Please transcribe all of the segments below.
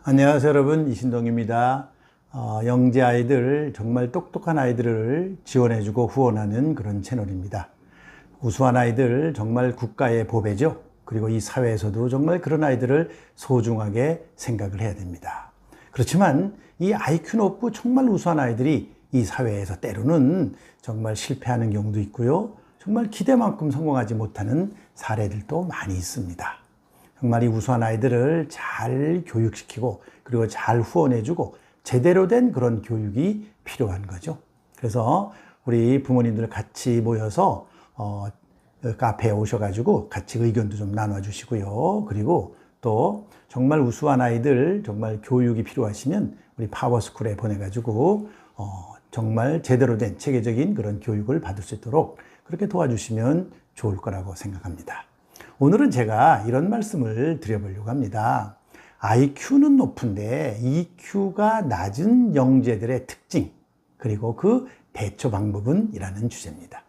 안녕하세요 여러분, 이신동입니다. 영재 아이들, 정말 똑똑한 아이들을 지원해주고 후원하는 그런 채널입니다. 우수한 아이들 정말 국가의 보배죠. 그리고 이 사회에서도 정말 그런 아이들을 소중하게 생각을 해야 됩니다. 그렇지만 이 IQ 높고 정말 우수한 아이들이 이 사회에서 때로는 정말 실패하는 경우도 있고요. 정말 기대만큼 성공하지 못하는 사례들도 많이 있습니다. 정말 이 우수한 아이들을 잘 교육시키고 그리고 잘 후원해주고 제대로 된 그런 교육이 필요한 거죠. 그래서 우리 부모님들 같이 모여서 카페에 오셔가지고 같이 의견도 좀 나눠주시고요. 그리고 또 정말 우수한 아이들 정말 교육이 필요하시면 우리 파워스쿨에 보내가지고 정말 제대로 된 체계적인 그런 교육을 받을 수 있도록 그렇게 도와주시면 좋을 거라고 생각합니다. 오늘은 제가 이런 말씀을 드려보려고 합니다. IQ는 높은데 EQ가 낮은 영재들의 특징, 그리고 그 대처 방법은? 이라는 주제입니다.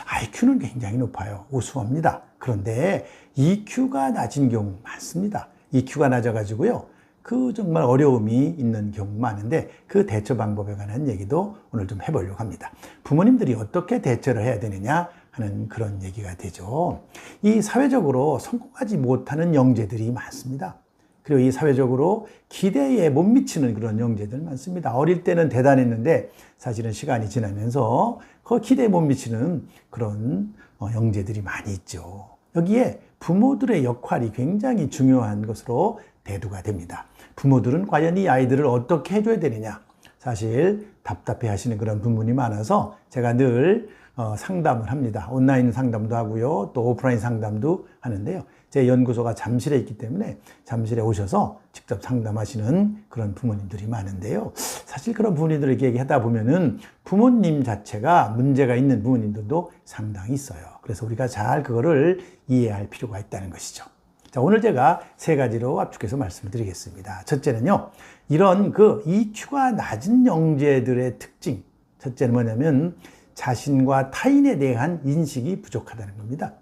IQ는 굉장히 높아요. 우수합니다. 그런데 EQ가 낮은 경우 많습니다. EQ가 낮아가지고요. 그 정말 어려움이 있는 경우 많은데 그 대처 방법에 관한 얘기도 오늘 좀 해보려고 합니다. 부모님들이 어떻게 대처를 해야 되느냐 하는 그런 얘기가 되죠. 이 사회적으로 성공하지 못하는 영재들이 많습니다. 그리고 이 사회적으로 기대에 못 미치는 그런 영재들 많습니다. 어릴 때는 대단했는데 사실은 시간이 지나면서 그 기대에 못 미치는 그런 영재들이 많이 있죠. 여기에 부모들의 역할이 굉장히 중요한 것으로 대두가 됩니다. 부모들은 과연 이 아이들을 어떻게 해줘야 되느냐, 사실 답답해 하시는 그런 부분이 많아서 제가 늘 상담을 합니다. 온라인 상담도 하고요, 또 오프라인 상담도 하는데요. 제 연구소가 잠실에 있기 때문에 잠실에 오셔서 직접 상담하시는 그런 부모님들이 많은데요. 사실 그런 부모님들에게 얘기하다 보면은 부모님 자체가 문제가 있는 부모님들도 상당히 있어요. 그래서 우리가 잘 그거를 이해할 필요가 있다는 것이죠. 자, 오늘 제가 세 가지로 압축해서 말씀을 드리겠습니다. 첫째는요, 이런 그 EQ가 낮은 영재들의 특징. 첫째는 뭐냐면 자신과 타인에 대한 인식이 부족하다는 겁니다.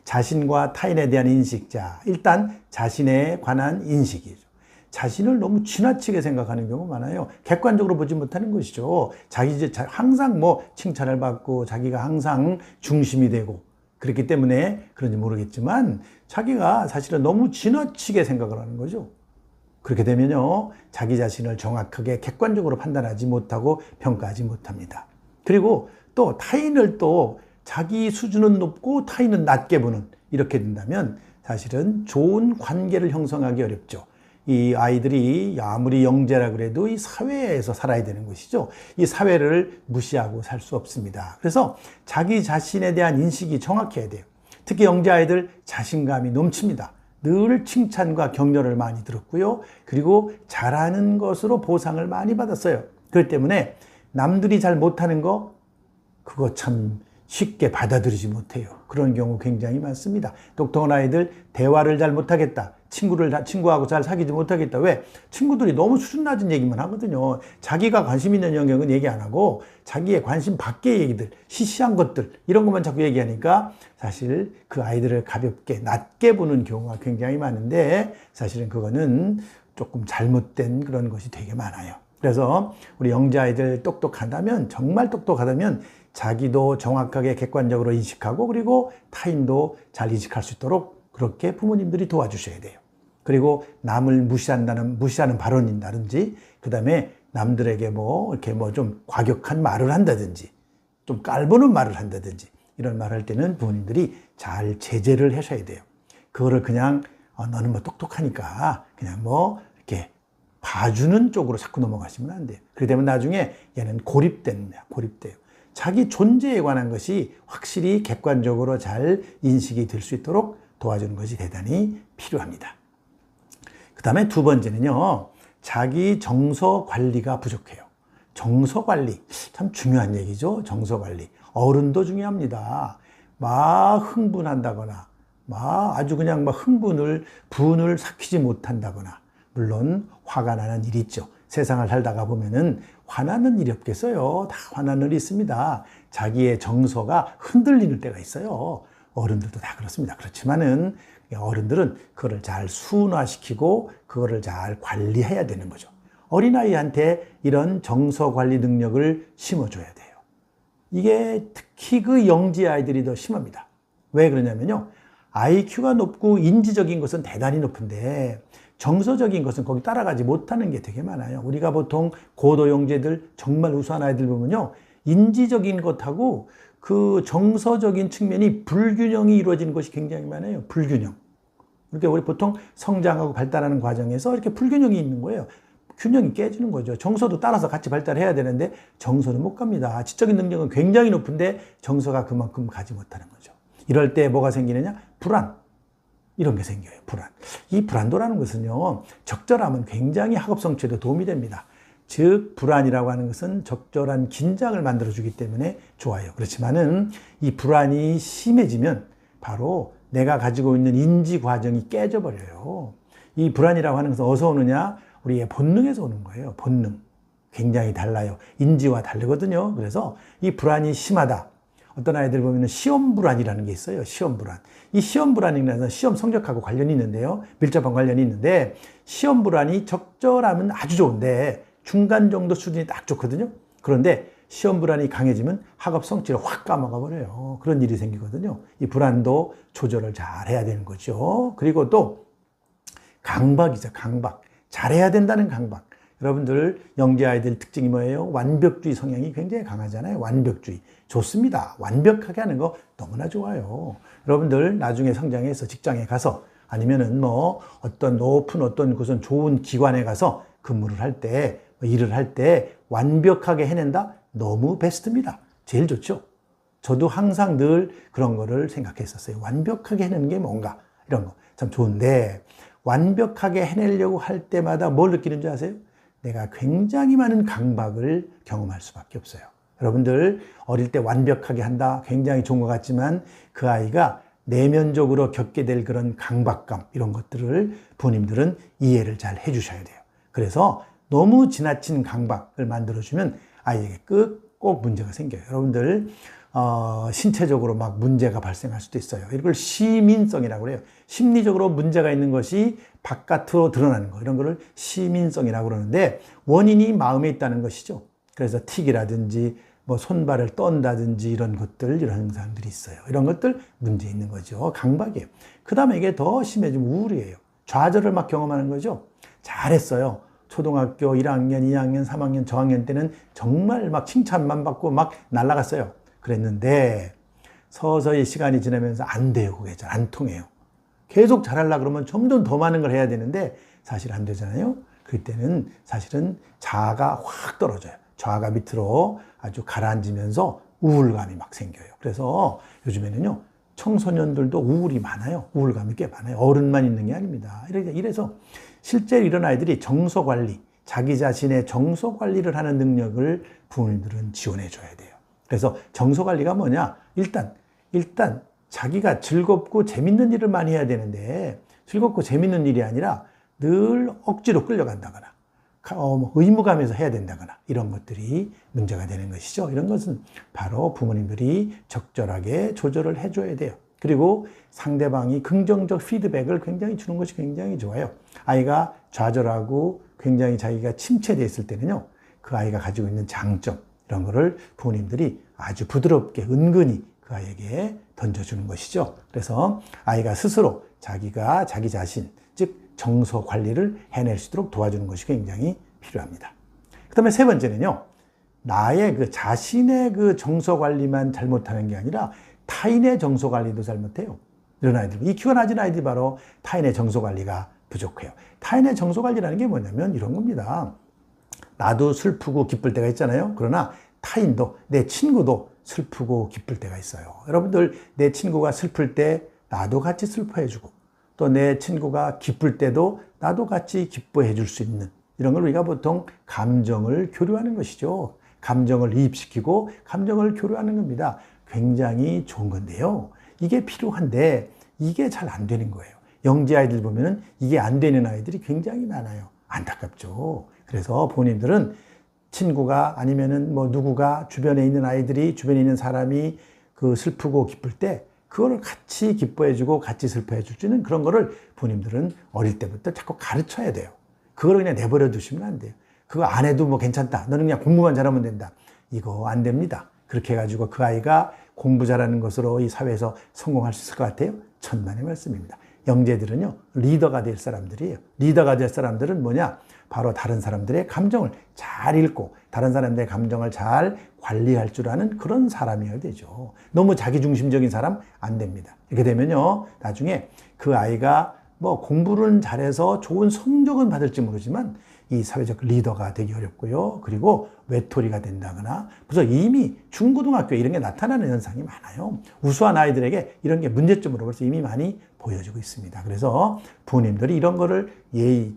자신과 타인에 대한 인식. 자, 일단 자신에 관한 인식이죠. 자신을 너무 지나치게 생각하는 경우 많아요. 객관적으로 보지 못하는 것이죠. 항상 칭찬을 받고 자기가 항상 중심이 되고 그렇기 때문에 그런지 모르겠지만 자기가 사실은 너무 지나치게 생각을 하는 거죠. 그렇게 되면요, 자기 자신을 정확하게 객관적으로 판단하지 못하고 평가하지 못합니다. 그리고 또 타인을 또 자기 수준은 높고 타인은 낮게 보는, 이렇게 된다면 사실은 좋은 관계를 형성하기 어렵죠. 이 아이들이 아무리 영재라 그래도 이 사회에서 살아야 되는 것이죠. 이 사회를 무시하고 살 수 없습니다. 그래서 자기 자신에 대한 인식이 정확해야 돼요. 특히 영재 아이들 자신감이 넘칩니다. 늘 칭찬과 격려를 많이 들었고요. 그리고 잘하는 것으로 보상을 많이 받았어요. 그렇기 때문에 남들이 잘 못하는 거, 그거 참 쉽게 받아들이지 못해요. 그런 경우 굉장히 많습니다. 똑똑한 아이들 대화를 잘 못하겠다. 친구하고 잘 사귀지 못하겠다. 왜? 친구들이 너무 수준 낮은 얘기만 하거든요. 자기가 관심 있는 영역은 얘기 안 하고 자기의 관심 밖의 얘기들, 시시한 것들, 이런 것만 자꾸 얘기하니까 사실 그 아이들을 가볍게 낮게 보는 경우가 굉장히 많은데 사실은 그거는 조금 잘못된 그런 것이 되게 많아요. 그래서 우리 영재 아이들 똑똑하다면, 정말 똑똑하다면 자기도 정확하게 객관적으로 인식하고 그리고 타인도 잘 인식할 수 있도록 그렇게 부모님들이 도와주셔야 돼요. 그리고 남을 무시하는 발언이라든지, 그 다음에 남들에게 이렇게 좀 과격한 말을 한다든지, 좀 깔보는 말을 한다든지, 이런 말을 할 때는 부모님들이 잘 제재를 하셔야 돼요. 그거를 그냥, 너는 똑똑하니까 그냥 이렇게 봐주는 쪽으로 자꾸 넘어가시면 안 돼요. 그렇게 되면 나중에 얘는 고립돼요. 자기 존재에 관한 것이 확실히 객관적으로 잘 인식이 될 수 있도록 도와주는 것이 대단히 필요합니다. 그 다음에 두 번째는요, 자기 정서 관리가 부족해요. 정서 관리, 참 중요한 얘기죠. 정서 관리. 어른도 중요합니다. 막 흥분한다거나, 아주 그냥 분을 삭히지 못한다거나, 물론 화가 나는 일이 있죠. 세상을 살다가 보면은 화나는 일이 없겠어요. 다 화나는 일이 있습니다. 자기의 정서가 흔들리는 때가 있어요. 어른들도 다 그렇습니다. 그렇지만은 어른들은 그거를 잘 순화시키고 그거를 잘 관리해야 되는 거죠. 어린아이한테 이런 정서 관리 능력을 심어줘야 돼요. 이게 특히 그 영지 아이들이 더 심합니다. 왜 그러냐면요. IQ가 높고 인지적인 것은 대단히 높은데 정서적인 것은 거기 따라가지 못하는 게 되게 많아요. 우리가 보통 고도 영재들, 정말 우수한 아이들 보면요. 인지적인 것하고 그 정서적인 측면이 불균형이 이루어지는 것이 굉장히 많아요. 불균형. 그러니까 우리 보통 성장하고 발달하는 과정에서 이렇게 불균형이 있는 거예요. 균형이 깨지는 거죠. 정서도 따라서 같이 발달해야 되는데 정서는 못 갑니다. 지적인 능력은 굉장히 높은데 정서가 그만큼 가지 못하는 거죠. 이럴 때 뭐가 생기느냐? 불안. 이런 게 생겨요. 불안. 이 불안도라는 것은요. 적절하면 굉장히 학업 성취에도 도움이 됩니다. 즉 불안이라고 하는 것은 적절한 긴장을 만들어주기 때문에 좋아요. 그렇지만은 이 불안이 심해지면 바로 내가 가지고 있는 인지 과정이 깨져버려요. 이 불안이라고 하는 것은 어디서 오느냐? 우리의 본능에서 오는 거예요. 본능. 굉장히 달라요. 인지와 다르거든요. 그래서 이 불안이 심하다. 어떤 아이들 보면 시험 불안이라는 게 있어요. 시험 불안. 이 시험 불안이라는 시험 성적하고 관련이 있는데요. 밀접한 관련이 있는데 시험 불안이 적절하면 아주 좋은데 중간 정도 수준이 딱 좋거든요. 그런데 시험 불안이 강해지면 학업 성취를 확 까먹어 버려요. 그런 일이 생기거든요. 이 불안도 조절을 잘 해야 되는 거죠. 그리고 또 강박이죠. 강박. 잘해야 된다는 강박. 여러분들 영재 아이들 특징이 뭐예요? 완벽주의 성향이 굉장히 강하잖아요. 완벽주의. 좋습니다. 완벽하게 하는 거 너무나 좋아요. 여러분들 나중에 성장해서 직장에 가서 아니면은 뭐 어떤 높은 어떤 곳은 좋은 기관에 가서 근무를 할 때, 일을 할 때 완벽하게 해낸다? 너무 베스트입니다. 제일 좋죠. 저도 항상 늘 그런 거를 생각했었어요. 완벽하게 해내는 게 뭔가 이런 거 참 좋은데 완벽하게 해내려고 할 때마다 뭘 느끼는 줄 아세요? 내가 굉장히 많은 강박을 경험할 수밖에 없어요. 여러분들 어릴 때 완벽하게 한다 굉장히 좋은 것 같지만 그 아이가 내면적으로 겪게 될 그런 강박감 이런 것들을 부모님들은 이해를 잘 해주셔야 돼요. 그래서 너무 지나친 강박을 만들어주면 아이에게 꼭 문제가 생겨요. 여러분들 신체적으로 막 문제가 발생할 수도 있어요. 이걸 시민성이라고 그래요. 심리적으로 문제가 있는 것이 바깥으로 드러나는 거. 이런 거를 시민성이라고 그러는데 원인이 마음에 있다는 것이죠. 그래서 틱이라든지 뭐 손발을 떤다든지 이런 것들, 이런 현상들이 있어요. 이런 것들 문제 있는 거죠. 강박이에요. 그 다음에 이게 더 심해지면 우울이에요. 좌절을 막 경험하는 거죠. 잘했어요. 초등학교 1학년, 2학년, 3학년, 저학년 때는 정말 막 칭찬만 받고 막 날아갔어요. 그랬는데 서서히 시간이 지나면서 안 돼요. 그게 잘 안 통해요. 계속 잘하려고 그러면 점점 더 많은 걸 해야 되는데 사실 안 되잖아요. 그때는 사실은 자아가 확 떨어져요. 자아가 밑으로 아주 가라앉으면서 우울감이 막 생겨요. 그래서 요즘에는요. 청소년들도 우울이 많아요. 우울감이 꽤 많아요. 어른만 있는 게 아닙니다. 이래서 실제로 이런 아이들이 정서 관리, 자기 자신의 정서 관리를 하는 능력을 부모님들은 지원해 줘야 돼요. 그래서 정서 관리가 뭐냐? 일단 자기가 즐겁고 재밌는 일을 많이 해야 되는데 즐겁고 재밌는 일이 아니라 늘 억지로 끌려간다거나 의무감에서 해야 된다거나 이런 것들이 문제가 되는 것이죠. 이런 것은 바로 부모님들이 적절하게 조절을 해줘야 돼요. 그리고 상대방이 긍정적 피드백을 굉장히 주는 것이 굉장히 좋아요. 아이가 좌절하고 굉장히 자기가 침체되어 있을 때는요. 그 아이가 가지고 있는 장점 이런 거를 부모님들이 아주 부드럽게 은근히 그 아이에게 던져주는 것이죠. 그래서 아이가 스스로 자기가 자기 자신, 즉 정서 관리를 해낼 수 있도록 도와주는 것이 굉장히 필요합니다. 그 다음에 세 번째는요. 나의 그 자신의 그 정서 관리만 잘못하는 게 아니라 타인의 정서 관리도 잘못해요. 이런 아이들, EQ가 낮은 아이들이 바로 타인의 정서 관리가 부족해요. 타인의 정서 관리라는 게 뭐냐면 이런 겁니다. 나도 슬프고 기쁠 때가 있잖아요. 그러나 타인도, 내 친구도 슬프고 기쁠 때가 있어요. 여러분들 내 친구가 슬플 때 나도 같이 슬퍼해주고 또 내 친구가 기쁠 때도 나도 같이 기뻐해 줄 수 있는 이런 걸 우리가 보통 감정을 교류하는 것이죠. 감정을 이입시키고 감정을 교류하는 겁니다. 굉장히 좋은 건데요. 이게 필요한데 이게 잘 안 되는 거예요. 영재 아이들 보면은 이게 안 되는 아이들이 굉장히 많아요. 안타깝죠. 그래서 부모님들은 친구가 아니면은 뭐 누구가 주변에 있는 아이들이 주변에 있는 사람이 그 슬프고 기쁠 때 그거를 같이 기뻐해주고 같이 슬퍼해줄 그런 거를 부모님들은 어릴 때부터 자꾸 가르쳐야 돼요. 그걸 그냥 내버려 두시면 안 돼요. 그거 안 해도 뭐 괜찮다. 너는 그냥 공부만 잘하면 된다. 이거 안 됩니다. 그렇게 해가지고 그 아이가 공부 잘하는 것으로 이 사회에서 성공할 수 있을 것 같아요? 천만의 말씀입니다. 영재들은요, 리더가 될 사람들이에요. 리더가 될 사람들은 뭐냐? 바로 다른 사람들의 감정을 잘 읽고 다른 사람들의 감정을 잘 관리할 줄 아는 그런 사람이어야 되죠. 너무 자기중심적인 사람 안 됩니다. 이렇게 되면요, 나중에 그 아이가 뭐 공부는 잘해서 좋은 성적은 받을지 모르지만 이 사회적 리더가 되기 어렵고요. 그리고 외톨이가 된다거나 벌써 이미 중고등학교에 이런 게 나타나는 현상이 많아요. 우수한 아이들에게 이런 게 문제점으로 벌써 이미 많이 보여지고 있습니다. 그래서 부모님들이 이런 거를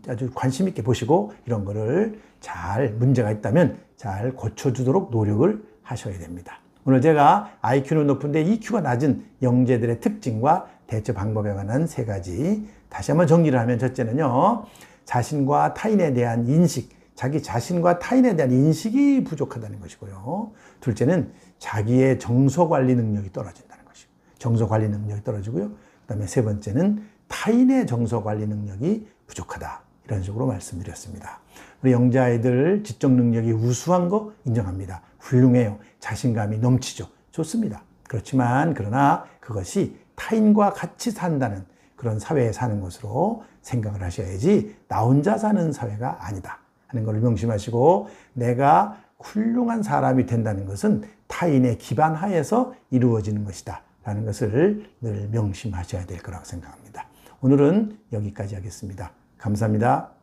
아주 관심 있게 보시고 이런 거를 잘 문제가 있다면 잘 고쳐주도록 노력을 하셔야 됩니다. 오늘 제가 IQ는 높은데 EQ가 낮은 영재들의 특징과 대처 방법에 관한 3가지 다시 한번 정리를 하면, 첫째는요, 자신과 타인에 대한 인식, 자기 자신과 타인에 대한 인식이 부족하다는 것이고요. 둘째는 자기의 정서 관리 능력이 떨어진다는 것이고, 정서 관리 능력이 떨어지고요. 그 다음에 3번째는 타인의 정서 관리 능력이 부족하다. 이런 식으로 말씀드렸습니다. 우리 영재 아이들 지적 능력이 우수한 거 인정합니다. 훌륭해요. 자신감이 넘치죠. 좋습니다. 그렇지만 그러나 그것이 타인과 같이 산다는 그런 사회에 사는 것으로 생각을 하셔야지 나 혼자 사는 사회가 아니다 하는 걸 명심하시고, 내가 훌륭한 사람이 된다는 것은 타인의 기반 하에서 이루어지는 것이다 라는 것을 늘 명심하셔야 될 거라고 생각합니다. 오늘은 여기까지 하겠습니다. 감사합니다.